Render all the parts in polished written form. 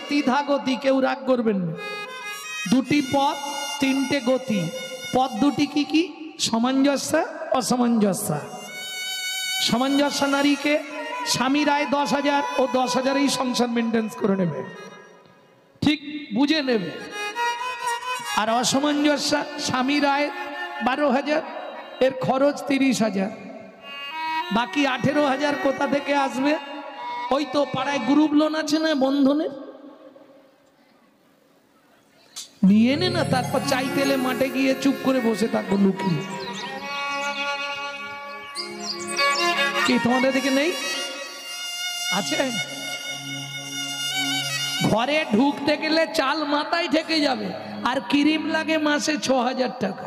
দ্বিধা গতি, কেউ রাগ করবেন না। দুটি পদ, তিনটে গতি। পদ দুটি কি কি? সামঞ্জস্য, অসামঞ্জস্য। সামঞ্জস্য নারীকে স্বামীর আয় 10,000, ও 10,000-এই সংসার মেনটেন্স করে নেবে, ঠিক বুঝে নেবে। আর অসামঞ্জস্য, স্বামীর আয় 12,000, এর খরচ 30,000, বাকি 18,000 কোথা থেকে আসবে? ওই তো পাড়ায় গ্রুপ লোন আছে না, বন্ধনের, নিয়ে নে না, তারপর চাইতে এলে মাঠে গিয়ে চুপ করে বসে থাকবো লুকিয়ে। কি তোমাদের দিকে নেই? আছে? ঘরে ঢুকতে গেলে চাল মাথায় থেকে যাবে, আর ক্রিম লাগে মাসে 6,000 টাকা।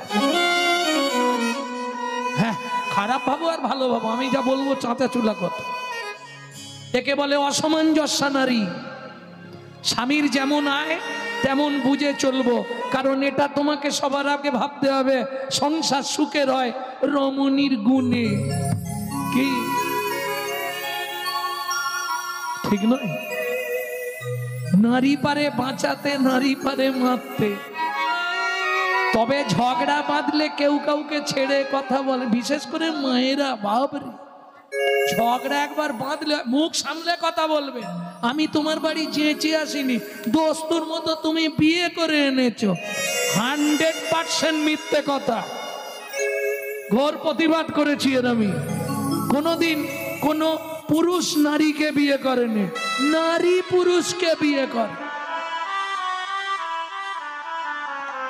হ্যাঁ, খারাপ ভাবো আর ভালো ভাবো, আমি যা বলবো চাঁচা চুলা কথা। একে বলে অসামঞ্জস্য নারী। স্বামীর যেমন আয় তেমন বুঝে চলবো, কারণ এটা তোমাকে সবার আগে ভাবতে হবে। সংসার সুখের হয় রমণীর গুণে, কি ঠিক নয়? নারী পারে বাঁচাতে, নারী পারে মারতে। তবে ঝগড়া বাঁধলে কেউ কাউকে ছেড়ে কথা বলে, বিশেষ করে মায়েরা। বাবরে, ঝগড়া একবার বাঁধলে মুখ সামলে কথা বলবে। আমি তোমার বাড়ি চেঁচে আসিনি, দোস্তুর মতো তুমি বিয়ে করে এনেছো। 100% মিথ্যে কথা, ঘোর প্রতিবাদ করেছি। এর আমি কোনোদিন কোনো পুরুষ নারীকে বিয়ে করেনি, নারী পুরুষকে বিয়ে করে।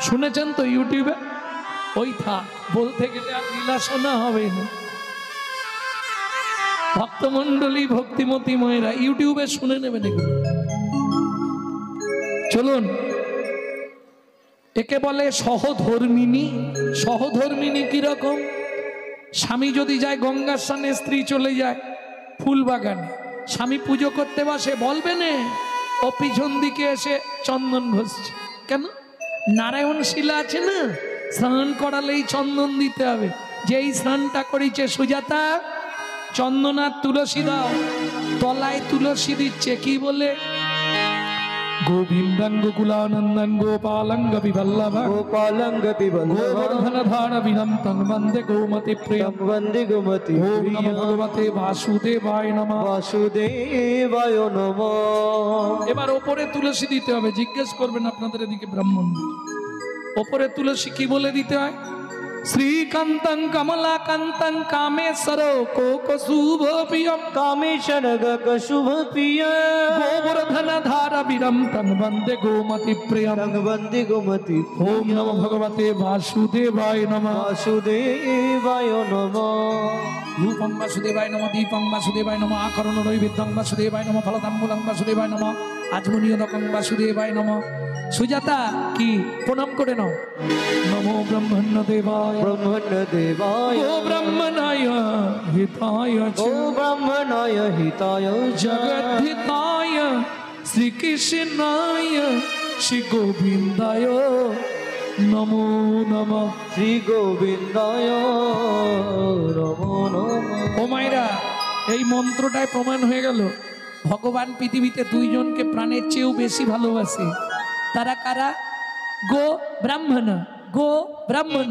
শুনেছেন তো ইউটিউবে? ওই থাক, বলতে গেলে আর লীলা শোনা হবে না। ভক্তমন্ডলী, ভক্তিমতী মায়েরা ইউটিউবে শুনে নেবেন এগুলো। চলুন, একে বলে সহধর্মিনী। সহধর্মিনী কিরকম? স্বামী যদি যায় গঙ্গার স্নানে, স্ত্রী চলে যায় ফুল বাগানে, স্বামী পুজো করতে বসে, বলবে না ও পিছন দিকে এসে চন্দন ঘষছে। কেন? নারায়ণ শিলা আছে না, স্নান করালেই চন্দন দিতে হবে। যেই স্নানটা করেছে সুজাতা, চন্দনার তুলসী দাও, তলায় তুলসী দিচ্ছে। কি বলে? গোবিন্দং গোকুলানন্দং গোপালং বিবল্লভং গোপালং বিবল্লভং গোবর্ধনধার বিনন্তং বন্দে গোমতি প্রিয়ং বন্দে গোমতি। ওম নমো ভগবতে বাসুদেবায় নমঃ, বাসুদেবায় নমঃ। এবার ওপরে তুলসী দিতে হবে। জিজ্ঞেস করবেন আপনাদের এদিকে ব্রাহ্মণদের, ওপরে তুলসী কি বলে দিতে হয়? শ্রীকান্তং কমলাকান্তং কামেশ্বর কোকশুভ প্রিয়ম, কামেশ্বর শুভ প্রিয় গোবর্ধনধার বিরম তং বন্দে গোমতি প্রিয়ম, বন্দে গোমতি। ওম নমো ভগবতে বাসুদেবায় নমঃ, বাসুদেবায় নমঃ। রূপং বাসুদেবায় নমঃ, দীপং বাসুদেবায় নমঃ, আকরণ নৈবেদ্যং বাসুদেবায় নমঃ, ফলতাম্বুলং বাসুদেবায় নমঃ, আজমনীয়দকং বাসুদেবায় নমঃ। সুজাতা কি প্রণাম করে নাও। নমো ব্রহ্মণ্য দেবায়, ব্রহ্মণ্য দেবায়, ও ব্রহ্মণায় হিতায়, ও ব্রহ্মণায় হিতায়, জগদ্ধিতায় শ্রীকৃষ্ণায় শ্রী গোবিন্দায় নমো নমঃ, শ্রী গোবিন্দায় নমো নমঃ। ও মায়েরা, এই মন্ত্রটায় প্রমাণ হয়ে গেল ভগবান পৃথিবীতে দুইজনকে প্রাণের চেয়েও বেশি ভালোবাসে। তারা কারা? গো ব্রাহ্মণ। গো ব্রাহ্মণ,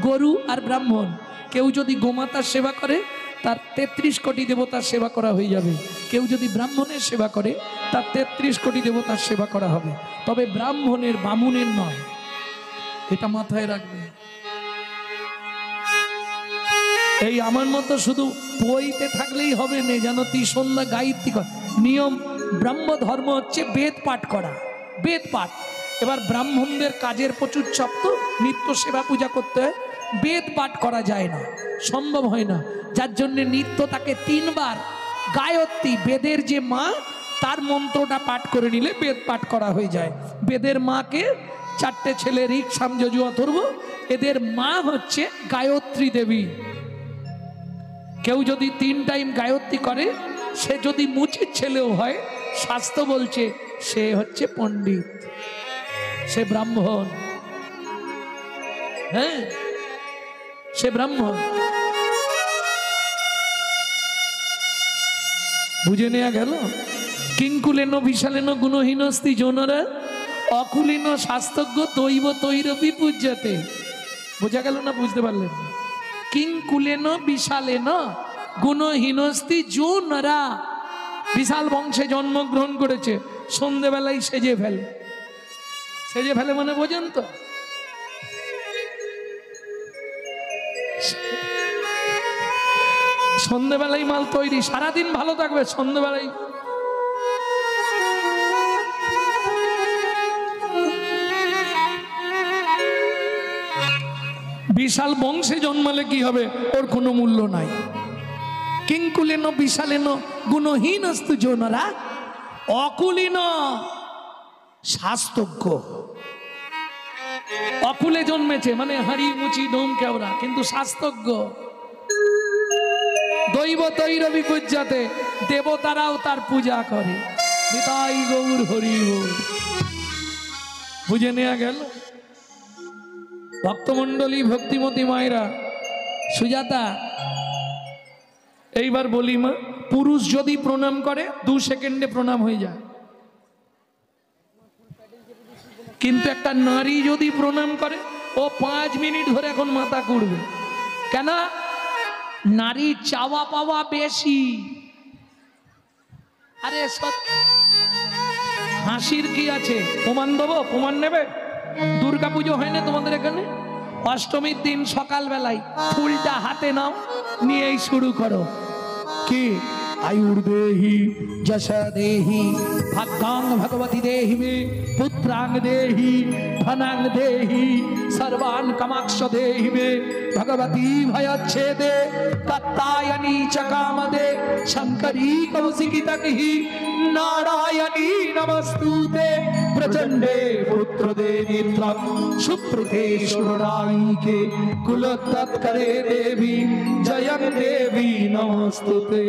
গরু আর ব্রাহ্মণ। কেউ যদি গোমাতার সেবা করে তার 33 কোটি দেবতার সেবা করা হয়ে যাবে। কেউ যদি ব্রাহ্মণের সেবা করে তার 33 কোটি দেবতার সেবা করা হবে। তবে ব্রাহ্মণের, বামুনের নয়, এটা মাথায় রাখবে। এই আমার মতো শুধু বইতে থাকলেই হবে না, যেন সন্ধ্যা গায়ত্রী কর। নিয়ম ব্রাহ্ম ধর্ম হচ্ছে বেদ পাঠ করা, বেদ পাঠ। এবার ব্রাহ্মণদের কাজের প্রচুর চাপ, তো নিত্য সেবা পূজা করতে হয়, বেদ পাঠ করা যায় না, সম্ভব হয় না। যার জন্য নিত্য তাকে 3 বার গায়ত্রী, বেদের যে মা, তার মন্ত্রটা পাঠ করে নিলে বেদ পাঠ করা হয়ে যায়। বেদের মাকে 4টে ছেলে, ঋক, সাম, যজু, অথর্ব, এদের মা হচ্ছে গায়ত্রী দেবী। কেউ যদি 3 টাইম গায়ত্রী করে, সে যদি মুচির ছেলেও হয়, শাস্ত্র বলছে সে হচ্ছে পণ্ডিত, সে ব্রাহ্মণ। হ্যাঁ, সে ব্রাহ্মণ। বুঝে নেওয়া গেল? কিঙ্কুলেন বিশালেন গুণহীনস্তি যৌনরা অকুলীন শাস্তজ্ঞ দৈব তৈরপি পূজ্যতে। বোঝা গেল না? বুঝতে পারলেন? কিঙ্কুলেন বিশালেন গুণহীনস্তি যৌনরা, বিশাল বংশে জন্মগ্রহণ করেছে, সন্ধেবেলায় সেজে ফেলে। সেজে ফেলে মানে বোঝেন তো? সন্ধেবেলায় মাল তৈরি, সারাদিন ভালো থাকবে, সন্ধেবেলায় বিশাল বংশে জন্মালে কি হবে? ওর কোনো মূল্য নাই। কিঙ্কুলেন বিশালেন গুণহীনস্তু যৌনরা অকুলীন শাস্তজ্ঞ। অকুলে জন্মেছে মানে হাড়ি মুচি ডোম কেওড়া, কিন্তু শাস্তজ্ঞ। দৈব তৈরবি পূজ্যতে, দেবতারাও তার পূজা করে। নিতাই গৌর হরি বল। বুঝে নেওয়া গেল? ভক্তমণ্ডলী, ভক্তিমতী মায়েরা, সুজাতা, এইবার বলি মা, পুরুষ যদি প্রণাম করে 2 সেকেন্ডে প্রণাম হয়ে যায়, কিন্তু একটা নারী যদি প্রণাম করে ও 5 মিনিট ধরে এখন মাথা কুড়বে। কেন? নারী চাওয়া পাওয়া বেশি। আরে হাসির কি আছে? প্রমাণ দেবো? প্রমাণ নেবে? দুর্গা পুজো হয় না তোমাদের এখানে? অষ্টমীর দিন সকালবেলায় ফুলটা হাতে নাও, নিয়েই শুরু করো। কি? आयुर्देहि जशा देहि भाग्यां भगवती देहि मे पुत्रां देहि धनां देहि सर्वान् कामाक्ष देहि मे भगवती भयच्छेदे कात्यायनी च कामदे शंकरी कौशिकी तकहि नारायणी नमस्तुते प्रचंडे पुत्रदे नेत्रं सुप्रीते सुरनायिके कुलोत्तत्करे देवी जयं देवी नमस्तुते।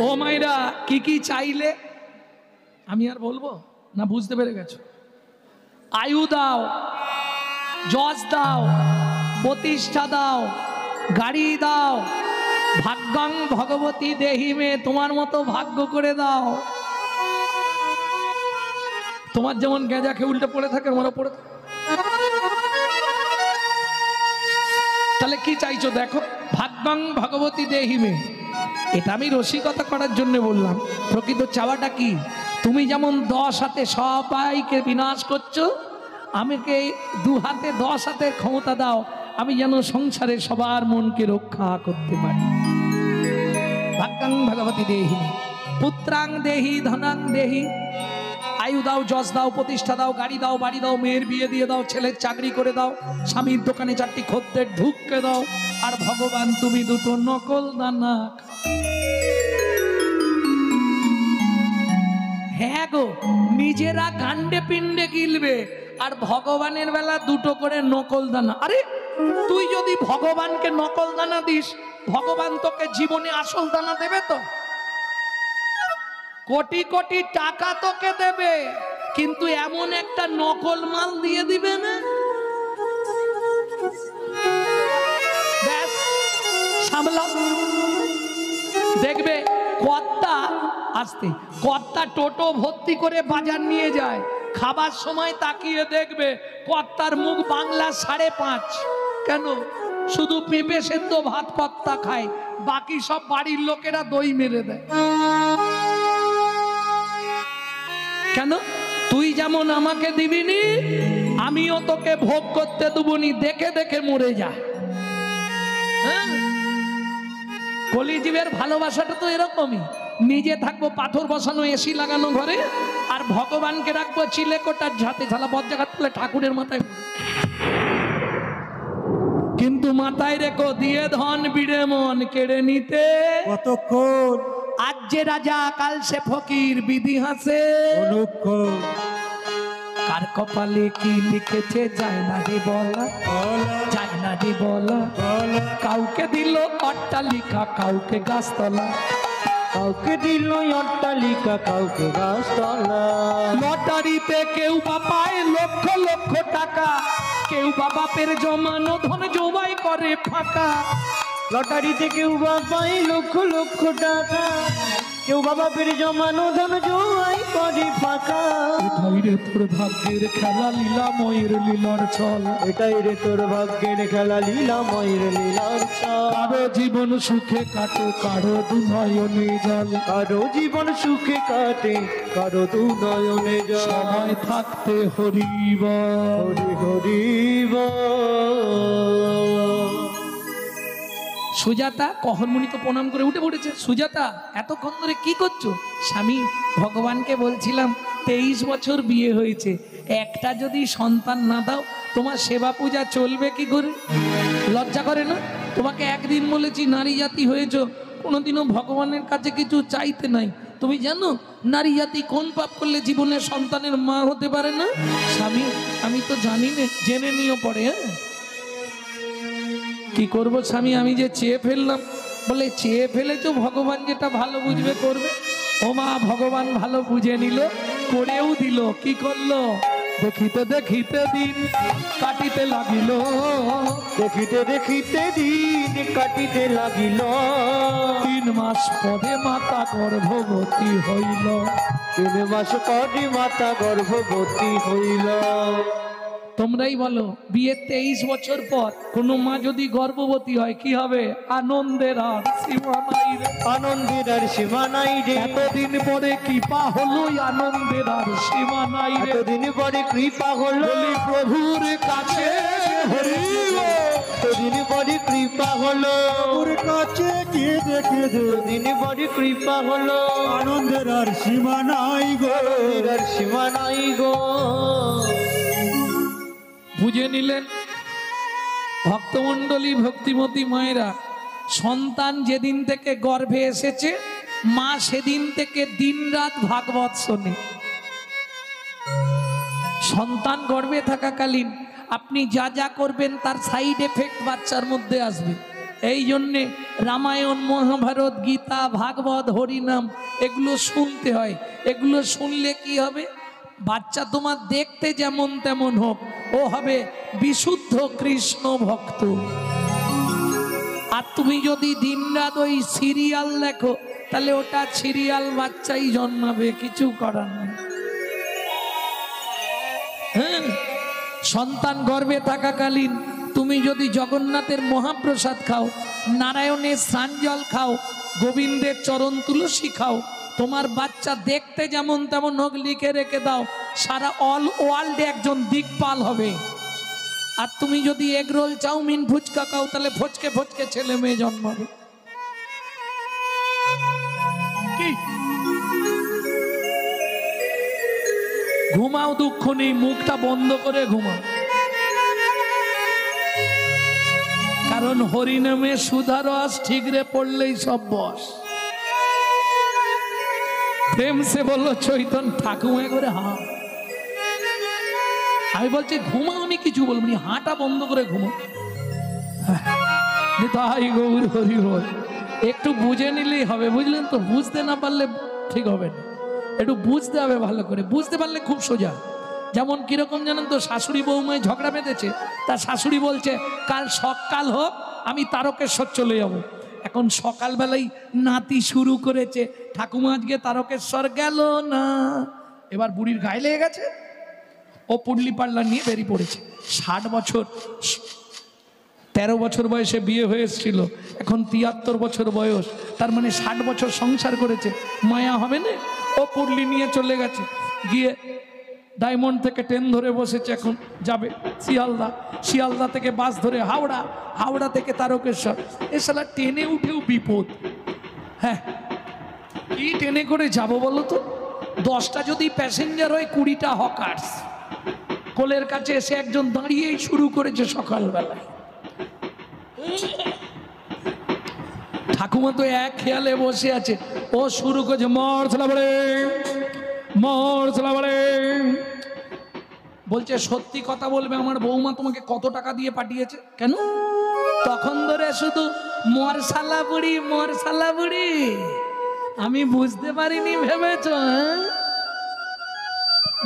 ও মাইরা, কি কি চাইলে আমি আর বলবো না? বুঝতে পেরে গেছো? আয়ু দাও, যশ দাও, প্রতিষ্ঠা দাও, গাড়ি দাও, ভাগ্যাং ভগবতী দেহি মে, তোমার মতো ভাগ্য করে দাও। তোমার যেমন গেঁজা খেয়ে উল্টে পড়ে থাকে, আমারও পড়ে থাকে। তাহলে কি চাইছো দেখো? ভাগ্যাং ভগবতী দেহি মে, এটা আমি রসিকতা করার জন্য বললাম। প্রকৃত চাওয়াটা কি? তুমি যেমন 10 হাতে সবাইকে বিনাশ করছো, আমাকে 2 হাতে 10 হাতের ক্ষমতা দাও, আমি যেন সংসারে সবার মনকে রক্ষা করতে পারি। ভাগ্যাং ভগবতী দেহি পুত্রাং দেহি ধনাং দেহি, আয়ু দাও, যশ দাও, প্রতিষ্ঠা দাও, গাড়ি দাও, বাড়ি দাও, মেয়ের বিয়ে দিয়ে দাও, ছেলের চাকরি করে দাও, স্বামীর দোকানে 4টি খদ্দের ঢুককে দাও, আর ভগবান তুমি 2টো নকল দানা। হ্যাঁ গো, নিজেরা গান্ডে পিণ্ডে গিলবে আর ভগবানের বেলা 2টো করে নকল দানা। আরে তুই যদি ভগবানকে নকল দানা দিস, ভগবান তোকে জীবনে আসল দানা দেবে তো? কোটি কোটি টাকা তোকে দেবে, কিন্তু এমন একটা নকল মাল দিয়ে দিবে না, ব্যাস সামলাও। দেখবে কর্তা আসতে, কর্তা টোটো ভর্তি করে বাজার নিয়ে যায়, খাবার সময় তাকিয়ে দেখবে কর্তার মুখ বাংলা 5.5। কেন? শুধু পেঁপে সেদ্ধ ভাত কর্তা খায়, বাকি সব বাড়ির লোকেরা দই মেরে দেয়। কেন? তুই যেমন আমাকে দিবিনি, আমিও তোকে ভোগ করতে দেবনি, দেখে দেখে মরে যা। কলিজীবের ভালোবাসাটা তো এরকমই। নিজে থাকবো পাথর বসানো এসি লাগানো ঘরে, আর ভগবানকে রাখবো চিলেকোটার ঝাঁতে, ঝালা বজ্জাঘাত করলে ঠাকুরের মাথায়। কিন্তু মাথায় রেখো, দিয়ে ধন বিড়ে মন কেড়ে নিতে কতক্ষণ। আজ যে রাজা কাল সে ফকির, বিধি হাসে অনুক্ষণ। কার কপালে কি লিখেছে যায় না রে বলা, যায় না রে বলা। কাউকে দিল অট্টালিকা, কাউকে গাছতলা, কাউকে দিল অট্টালিকা, কাউকে গাছতলা। লটারিতে কেউ বা পায় লক্ষ লক্ষ টাকা, কেউ বাবাপের জমানো ধন জবাই করে ফাঁকা, লটারিতে কেউ বা পায় লক্ষ লক্ষ টাকা, কেউ বাবাপের জমানো ধন জবাই করে ফাঁকা। এটাই রে তোর ভাগ্যের খেলা লীলাময়ের লীলার ছল, এটাই রে তোর ভাগ্যের খেলা লীলাময়ের লীলার ছল। কারো জীবন সুখে কাটে কারো দু নয়নে জল, কারো জীবন সুখে কাটে কারো দু নয়নে জল। সময় থাকতে হরিব হরি হরিব। সুজাতা কহনমুনি তো প্রণাম করে উঠে পড়েছে। সুজাতা এতক্ষণ ধরে কি করছো? স্বামী, ভগবানকে বলছিলাম 23 বছর বিয়ে হয়েছে, একটা যদি সন্তান না দাও তোমার সেবা পূজা চলবে কি করে? লজ্জা করে না? তোমাকে একদিন বলেছি নারী জাতি হয়েছ, কোনোদিনও ভগবানের কাছে কিছু চাইতে নাই। তুমি জানো নারী জাতি কোন পাপ করলে জীবনে সন্তানের মা হতে পারে না? স্বামী, আমি তো জানি না, জেনে নিও পরে। হ্যাঁ, কি করবো স্বামী, আমি যে চেয়ে ফেললাম। বলে চেয়ে ফেলেছো, ভগবান যেটা ভালো বুঝবে করবে। ও মা, ভগবান ভালো বুঝে নিল, করেও দিল। কি করলো? দেখিতে দেখিতে দিন কাটিতে লাগিল, দেখিতে দেখিতে দিন কাটিতে লাগিল। 3 মাস পরে মাতা গর্ভবতী হইল। 3 মাস পরে মাতা গর্ভবতী হইল। তোমরাই বলো, বিয়ের 23 বছর পর কোনো মা যদি গর্ভবতী হয় কি হবে? আনন্দের আর সীমা নাই রে, আনন্দের আর সীমা নাই রে। এতদিন পরে কৃপা হলো, আনন্দের আর সীমা নাই রে। এতদিন পরে কৃপা হলো, বলি প্রভুর কাছে হরিব। এতদিন পরে কৃপা হলো, ওর কাছে গিয়ে দেখে দে, এতদিন পরে কৃপা হলো। আনন্দের আর সীমা নাই গো। আনন্দের আর সীমা নাই গো। বুঝে নিলেন ভক্তমণ্ডলী, ভক্তিমতী মায়েরা? সন্তান যেদিন থেকে গর্ভে এসেছে, মা সেদিন থেকে দিনরাত ভাগবত শোনে। সন্তান গর্ভে থাকাকালীন আপনি যা যা করবেন তার সাইড এফেক্ট বাচ্চার মধ্যে আসবে। এই জন্যে রামায়ণ, মহাভারত, গীতা, ভাগবত, হরিনাম এগুলো শুনতে হয়। এগুলো শুনলে কি হবে? বাচ্চা তোমার দেখতে যেমন তেমন হোক, ও হবে বিশুদ্ধ কৃষ্ণ ভক্ত। আর তুমি যদি দিনরাত ওই সিরিয়াল দেখো, তাহলে ওটা সিরিয়াল বাচ্চাই জন্মাবে, কিছু করার নেই। হ্যাঁ, সন্তান গর্ভে থাকাকালীন তুমি যদি জগন্নাথের মহাপ্রসাদ খাও, নারায়ণের স্নান জল খাও, গোবিন্দের চরণ তুলসী খাও, তোমার বাচ্চা দেখতে যেমন তেমন হোক, লিখে রেখে দাও, সারা অল ওয়ার্ল্ডে একজন দিকপাল হবে। আর তুমি যদি এগরোল, চাউমিন, ফুচকা খাও, তাহলে ফচকে ফচকে ছেলে মেয়ে জন্মাবে। কি ঘুমাও, দুঃখ নেই, মুখটা বন্ধ করে ঘুমাও। কারণ হরিনামে সুধারস ঠিকরে পড়লেই সব বস। প্রেম সে বললো চৈতন্য ঠাকুমা করে হা। আমি বলছি ঘুমাও, আমি কিছু বলবো না, হাঁটা বন্ধ করে ঘুমাও। তাই গৌর হরি বল। একটু বুঝে নিলেই হবে, বুঝলেন তো? বুঝতে না পারলে ঠিক হবে না, একটু বুঝতে হবে ভালো করে। বুঝতে পারলে খুব সোজা। যেমন কিরকম জানেন তো, শাশুড়ি বৌমায় ঝগড়া বেঁধেছে, তার শাশুড়ি বলছে কাল সকাল হোক আমি তারকেশ্বর চলে যাব। এখন সকালবেলায় নাতি শুরু করেছে, ঠাকুমা আজকে তারকেশ্বর গেল না। এবার বুড়ির গায়ে লেগে গেছে, ও পুডলি পাল্লা নিয়ে বেরিয়ে পড়েছে। 60 বছর, 13 বছর বয়সে বিয়ে হয়েছিল, এখন 73 বছর বয়স, তার মানে 60 বছর সংসার করেছে। মায়া হবে না? ও পুডলি নিয়ে চলে গেছে, গিয়ে ডায়মন্ড থেকে ট্রেন ধরে বসেছে, এখন যাবে শিয়ালদা, শিয়ালদা থেকে বাস ধরে হাওড়া, হাওড়া থেকে তারকেশ্বর। এ শালা ট্রেনে উঠেও বিপদ। হ্যাঁ, কি ট্রেনে করে যাব বলো তো? 10টা যদি প্যাসেঞ্জার হয়, 20টা হকার্স। কোলের কাছে এসে একজন দাঁড়িয়েই শুরু করেছে সকালবেলায়। ঠাকুমা তো এক খেয়ালে বসে আছে, ও শুরু করেছে মর ছেলা বলে, মর ছেলা বলে। বলছে সত্যি কথা বলবে, আমার বৌমা তোমাকে কত টাকা দিয়ে পাঠিয়েছে? কেন? তখন ধরে শুধু মরসালা বুড়ি, মরসালা বুড়ি। আমি বুঝতে পারিনি ভেবেছ?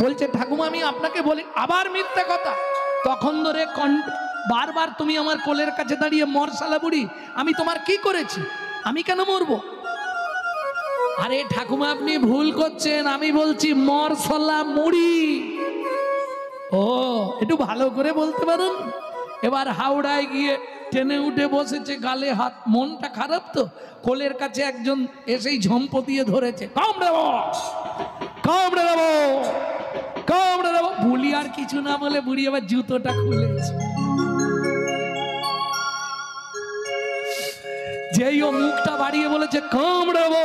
বলছে ঠাকুমা আমি আপনাকে বলি, আবার মিথ্যা কথা। তখন ধরে বারবার তুমি আমার কোলের কাছে দাঁড়িয়ে মরসালা বুড়ি, আমি তোমার কি করেছি, আমি কেন মরবো? আরে ঠাকুমা আপনি ভুল করছেন, আমি বলছি মরসলা মুড়ি। ও একটু ভালো করে বলতে পারেন। এবার হাওড়ায় গিয়ে ট্রেনে উঠে বসেছে, গালে হাত, মনটা খারাপ তো, কোলের কাছে একজন এসেই ঝম্প দিয়ে ধরেছে, কামড়ে দেবো কামড়ে দেবো কামড়ে দেবো। বুড়ি আর কিছু না বলে বুড়ি আবার জুতোটা খুলেছে। যেই ও মুখটা বাড়িয়ে বলেছে কামড়ে দেবো,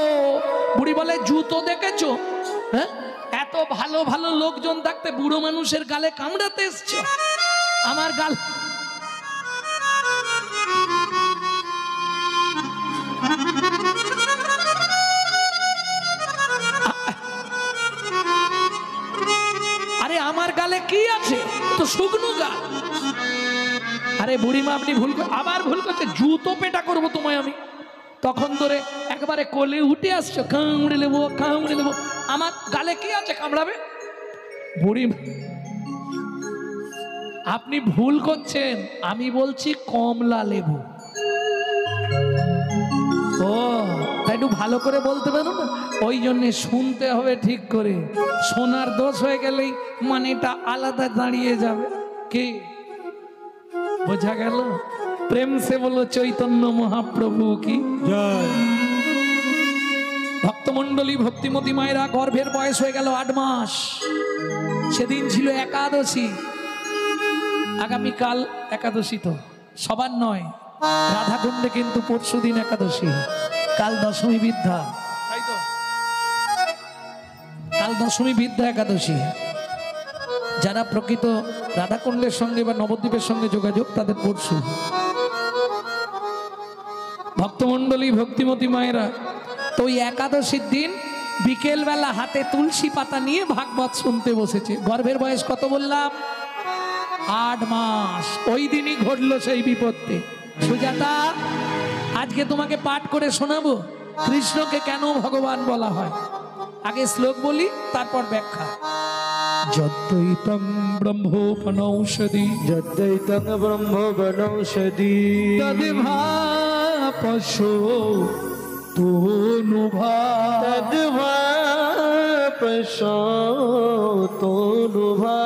বুড়ি বলে জুতো দেখেছো? হ্যাঁ, এত ভালো ভালো লোকজন থাকতে বুড়ো মানুষের গালে কামড়াতে এসছো? আমার গাল আরে আমার গালে কি আছে, তো শুকনো গাল। আরে বুড়িমা আপনি আবার ভুল করছে, জুতো পেটা করবো তোমায় আমি। তখন ধরে একবারে কোলে উঠে আসছো, কামড়ে নেবো কামড়ে নেবো। আমার গালে কি আছে কামড়াবে? বুড়িমা আপনি ভুল করছেন, আমি বলছি কমলা লেবু। ও তাই একটু ভালো করে বলতে পারো না, ওই জন্যে শুনতে হবে ঠিক করে। শোনার দোষ হয়ে গেলেই মানেটা আলাদা দাঁড়িয়ে যাবে। কি বোঝা গেল? প্রেম সে বলো চৈতন্য মহাপ্রভু কি জয়। ভক্তমন্ডলী, ভক্তিমতী মায়েরা, গর্ভের বয়স হয়ে গেল 8 মাস। সেদিন ছিল একাদশী। আগামীকাল একাদশী তো সবার নয়, রাধাকুণ্ডে কিন্তু পরশুদিন একাদশী, কাল দশমী বিদ্যা, তাই তো? কাল দশমী বিদ্যা একাদশী। যারা প্রকৃত রাধাকুণ্ডের সঙ্গে বা নবদ্বীপের সঙ্গে যোগাযোগ, তাদের পরশু। ভক্তমন্ডলী, ভক্তিমতী মায়েরা, তো ওই একাদশীর দিন বিকেল বেলা হাতে তুলসী পাতা নিয়ে ভাগবত শুনতে বসেছে। গর্ভের বয়স কত বললাম? 8 মাস। ওই দিনই ঘটলো সেই বিপত্তি। সুজাতা, আজকে তোমাকে পাঠ করে শোনাবো কৃষ্ণকে কেন ভগবান বলা হয়। আগে শ্লোক বলি, তারপর ব্যাখ্যা। যদ্দৈতং ব্রহ্মোপনৌষধি যদ্দৈতং ব্রহ্মবনৌষধি তদ্ভাপশো তনুভা তদ্ভাপশো তনুভা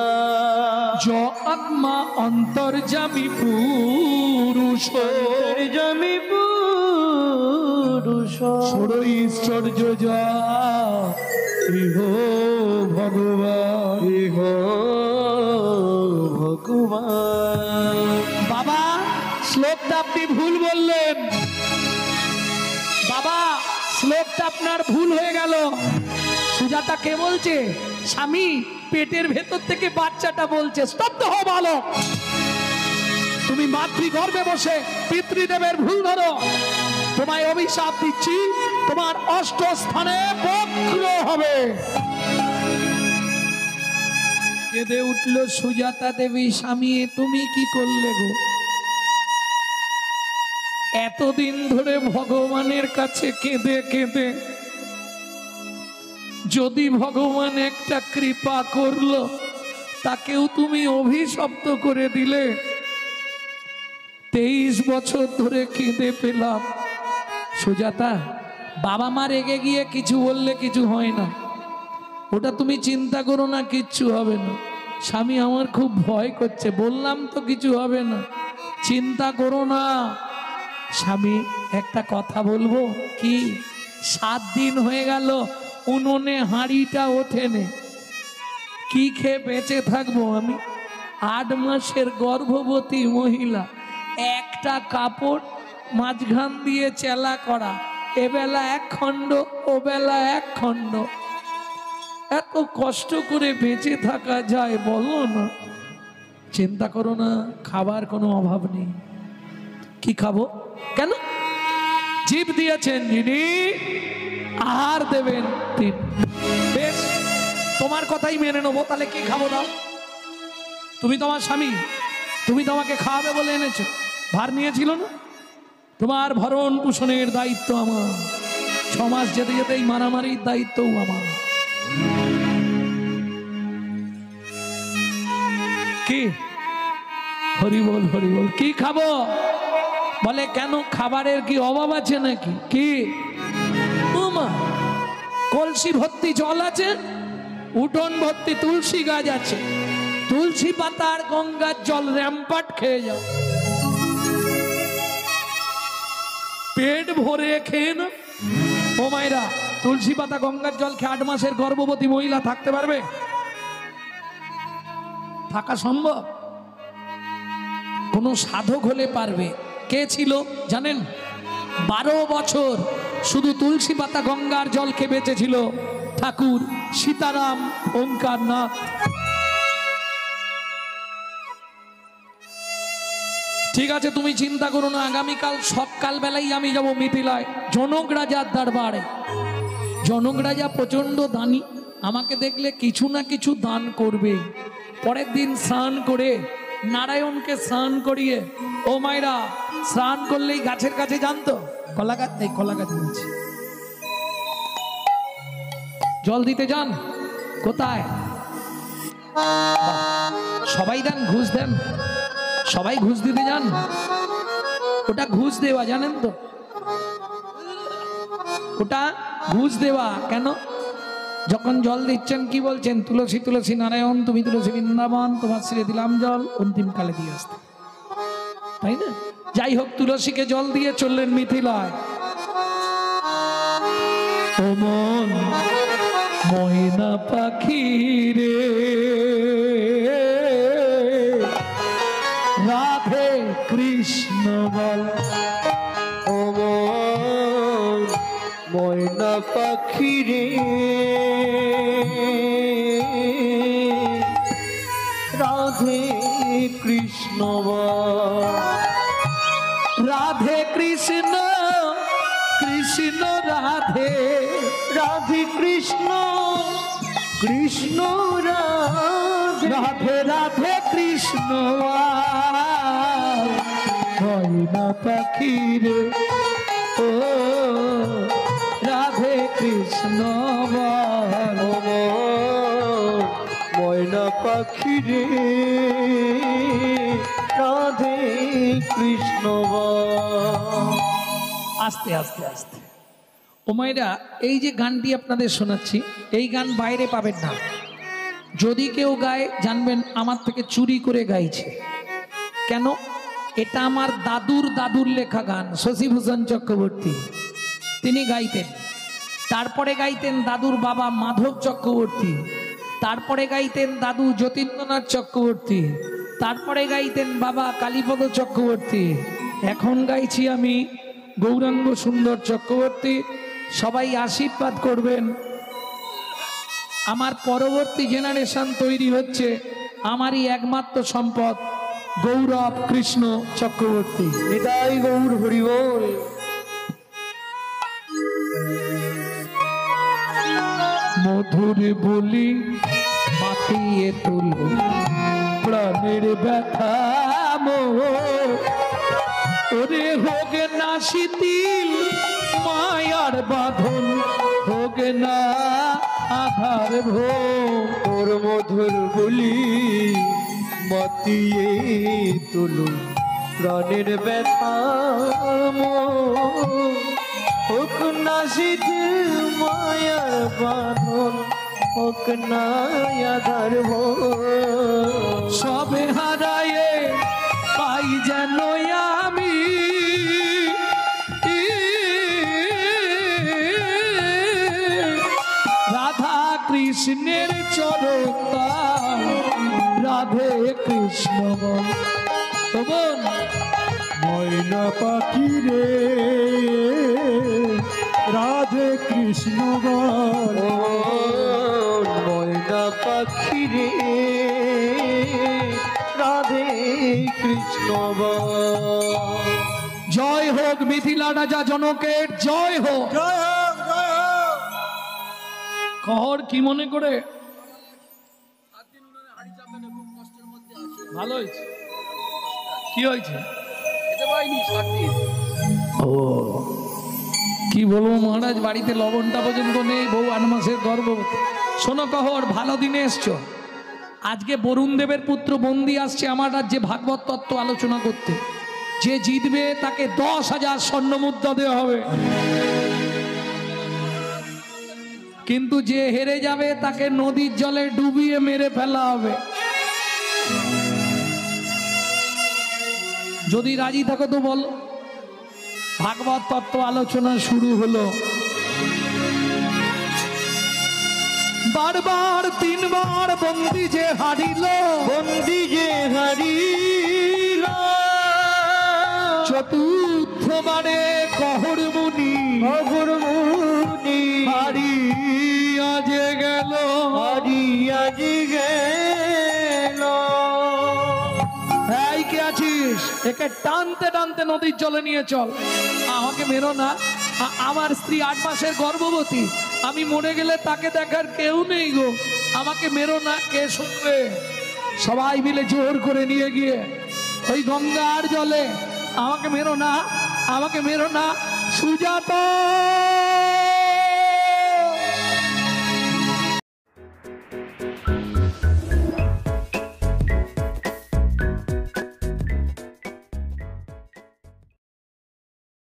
য আত্মা অন্তর্যামী পুরুষ অন্তর্যামী পুরুষ ষড়ৈশ্বর্য যা ইহ ভগবান ইহ ভগবান। বাবা শ্লোকটা আপনি ভুল বললেন। বাবা শ্লোকটা আপনার ভুল হয়ে গেল। সুজাতা কে বলছে? স্বামী পেটের ভেতর থেকে বাচ্চাটা বলছে। স্তব্ধ হও বালক, তুমি মাতৃগর্ভে বসে পিতৃদেবের ভুল ধরো। তোমায় অভিশাপ দিচ্ছি, তোমার 8 স্থানে বক্র হবে। কেঁদে উঠল সুজাতা দেবী, স্বামী তুমি কি করলে গো? এতদিন ধরে ভগবানের কাছে কেঁদে কেঁদে যদি ভগবান একটা কৃপা করলো, তাকেও তুমি অভিশপ্ত করে দিলে। 23 বছর ধরে কেঁদে পেলাম। সুজাতা, বাবা মা রেগে গিয়ে কিছু বললে কিছু হয় না, ওটা তুমি চিন্তা করো না, কিচ্ছু হবে না। স্বামী আমার খুব ভয় করছে, বললাম তো কিছু হবে না, চিন্তা করো না। স্বামী একটা কথা বলবো কি? 7 দিন হয়ে গেল উনুনে হাঁড়িটা ওঠেনে, কি খেয়ে বেঁচে থাকবো আমি? 8 মাসের গর্ভবতী মহিলা, একটা কাপড় মাঝখান দিয়ে চেলা করা, এবেলা 1 খণ্ড, ও বেলা 1 খণ্ড। এত কষ্ট করে বেঁচে থাকা যায় বলো না? চিন্তা করো না, খাবার কোনো অভাব নেই। কি খাবো? কেন? জীব দিয়েছেন যিনি, আহার দেবেন তিনি। বেশ, তোমার কথাই মেনে নেবো। তাহলে কি খাবো দাও? তুমি তোমার স্বামী, তুমি তোমাকে খাওয়াবে বলে এনেছো, ভার নিয়েছিল না? তোমার ভরণ পোষণের দায়িত্ব আমার। 6 মাস যেতে যেতেই মারামারির দায়িত্বও আমার। কি হরি বল হরি বল। কি খাবো? বলে কেন, খাবারের কি অভাব আছে নাকি? কি ওমা, কলসি ভর্তি জল আছে, উঠোন ভর্তি তুলসী গাছ আছে, তুলসী পাতা আর গঙ্গার জল র্যাম্পাট খেয়ে যাও, পেট ভরে খেয়ে না। ও মায়েরা, তুলসী পাতা গঙ্গার জল খেয়ে 8 মাসের গর্ভবতী মহিলা থাকতে পারবে? থাকা সম্ভব? কোন সাধক হলে পারবে। কে ছিল জানেন? 12 বছর শুধু তুলসী পাতা গঙ্গার জল খেয়ে বেঁচেছিল ঠাকুর সীতারাম ওঙ্কারনাথ। ঠিক আছে, তুমি চিন্তা করো না, আগামীকাল সকাল বেলায় আমি যাব মিথিলায় জনক রাজার দরবারে। জনক রাজা প্রচন্ড দানি, আমাকে দেখলে কিছু না কিছু দান করবে। পরের দিন স্নান করে নারায়ণকে স্নান করিয়ে, ও মায়েরা, স্নান করলেই গাছের কাছে জানতো, কলা গাছ নেই, কলা গাছ বলছি, জল দিতে যান। কোথায়? সবাই দেন, ঘুষ দেন, সবাই ঘুষ দিতে যান। ওটা ঘুষ দেওয়া, জানেন তো? ওটা ঘুষ দেওয়া। কেন? যখন জল দিচ্ছেন কি বলছেন? তুলসী তুলসী নারায়ণ, তুমি তুলসী বৃন্দাবন, তোমার শিরে দিলাম জল, অন্তিম কালে দিয়ে আসতে, তাই না? যাই হোক, তুলসীকে জল দিয়ে চললেন মিথিলায়। ও মন ময়না পাখি রে, রাধে কৃষ্ণ বল। ও মন ময়না পাখি রে, রাধে কৃষ্ণ বল। রাধে কৃষ্ণ কৃষ্ণ রাধে, রাধে কৃষ্ণ কৃষ্ণ রাধে, রাধে রাধে কৃষ্ণ ময়না পাখি রে, ও রাধে কৃষ্ণ বল। ময়না পাখি রে, রাধে কৃষ্ণ বল। আস্তে আস্তে আস্তে। ও মায়েরা, এই যে গানটি আপনাদের শোনাচ্ছি, এই গান বাইরে পাবেন না। যদি কেউ গায়, জানবেন আমার থেকে চুরি করে গাইছে। কেন? এটা আমার দাদুর দাদুর লেখা গান, শশীভূষণ চক্রবর্তী, তিনি গাইতেন। তারপরে গাইতেন দাদুর বাবা মাধব চক্রবর্তী, তারপরে গাইতেন দাদু যতীন্দ্রনাথ চক্রবর্তী, তারপরে গাইতেন বাবা কালীপদ চক্রবর্তী। এখন গাইছি আমি গৌরাঙ্গ সুন্দর চক্রবর্তী। সবাই আশীর্বাদ করবেন। আমার পরবর্তী জেনারেশন তৈরি হচ্ছে, আমারই একমাত্র সম্পদ গৌরব কৃষ্ণ চক্রবর্তী। নিতাই গৌর হরি বল। মধুর বলি মাতিয়ে তুলো প্রাণের ব্যথা মোর, ওরে হোক না শিথিল মায়ার বাঁধন, হোক না আধার ভোর। তোর মধুর বলি মাতিয়ে তুলো প্রাণের ব্যথা মোর, হোক না শিথিল মায়ার বাঁধন, হোক না আধার ভোর। সবে হারায়ে পাই যেন আমি রাধা কৃষ্ণের চরণ, রাধে কৃষ্ণ বল। তো বোন, ময়না পাখি রে, রাধে কৃষ্ণ বল। ময়না পাখি রে, রাধে কৃষ্ণ বল। জয় হোক মিথিলা রাজা জনকের, জয় হোক। জয় হোক, জয় হোক। কহর কি মনে করে? ভালো হয়েছে। কি হয়েছে? ও কি বলবো মহারাজ, বাড়িতে লবণটা পর্যন্ত নেই, বউ 8 মাসের গর্ভবতী। শোনো কহর, ভালো দিনে এসছো, আজকে বরুণ দেবের পুত্র বন্দি আসছে আমার রাজ্যে ভাগবত তত্ত্ব আলোচনা করতে। যে জিতবে তাকে 10,000 স্বর্ণ মুদ্রা দেওয়া হবে, কিন্তু যে হেরে যাবে তাকে নদীর জলে ডুবিয়ে মেরে ফেলা হবে। যদি রাজি থাকো তো বল। ভাগবত তত্ত্ব আলোচনা শুরু হলো। বারবার 3 বার বন্দি যে হারিল, বন্দি যে হারিল, চতুর্থবারে কহর মুনি হারিয়া যে গেল, হারিয়া যে গেল। এই কে আছিস? একে টানতে টানতে নদীর জলে নিয়ে চল। আমাকে মেরো না, আমার স্ত্রী 8 মাসের গর্ভবতী, আমি মরে গেলে তাকে দেখার কেউ নেই গো, আমাকে মেরো না, কে শুনবে? সবাই মিলে জোর করে নিয়ে গিয়ে ওই গঙ্গার জলে, আমাকে মেরো না, আমাকে মেরো না, সুজাতা